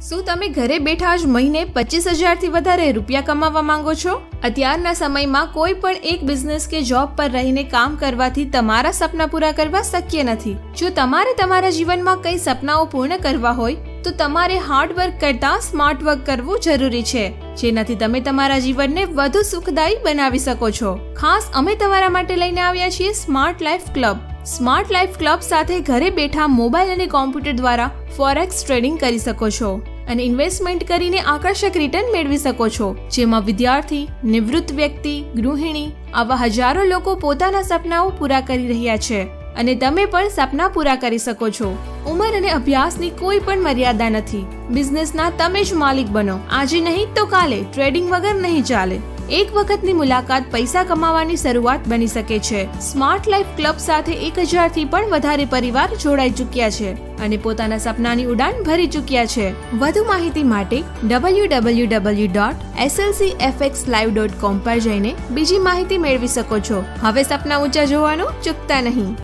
શું તમે ઘરે બેઠા જ મહિને 25,000 થી વધારે રૂપિયા કમાવા માંગો છો? અત્યારના સમયમાં કોઈ પણ એક બિઝનેસ કે જોબ પર રહીને કામ કરવાથી તમારા સપના પૂરા કરવા શક્ય નથી. જો તમારે તમારા જીવનમાં કઈ સપનાઓ પૂર્ણ કરવા હોય તો તમારે હાર્ડ વર્ક કરતા સ્માર્ટ વર્ક કરવું જરૂરી છે, જેનાથી તમે તમારા જીવનને વધુ સુખદાયી બનાવી શકો છો. ખાસ અમે તમારા માટે લઈને આવ્યા છીએ smart life club. Smart life club સાથે ઘરે બેઠા મોબાઈલ અને કોમ્પ્યુટર દ્વારા ફોરેક્સ ટ્રેડિંગ કરી શકો છો અને ઇન્વેસ્ટમેન્ટ કરીને આકર્ષક રિટર્ન મેળવી શકો છો, જેમાં વિદ્યાર્થી, નિવૃત્ત વ્યક્તિ, ગૃહિણી આવા હજારો લોકો પોતાના સપનાઓ પૂરા કરી રહ્યા છે અને તમે પણ સપના પૂરા કરી શકો છો. ઉંમર અને અભ્યાસની કોઈ પણ મર્યાદા નથી. બિઝનેસના તમે જ માલિક બનો. આજે નહીં તો કાલે. ટ્રેડિંગ વગર નહીં ચાલે. એક વખતની મુલાકાત પૈસા કમાવાની શરૂઆત બની શકે છે. સ્માર્ટ લાઈફ ક્લબ સાથે 1,000 થી પણ વધારે પરિવાર જોડાઈ ચૂક્યા છે અને પોતાના સપનાની ઉડાન ભરી ચૂક્યા છે. વધુ માહિતી માટે www.slcfxlive.com પર જઈને બીજી માહિતી મેળવી શકો છો. હવે સપના ઊંચા જોવાનું ચૂકતા નહીં.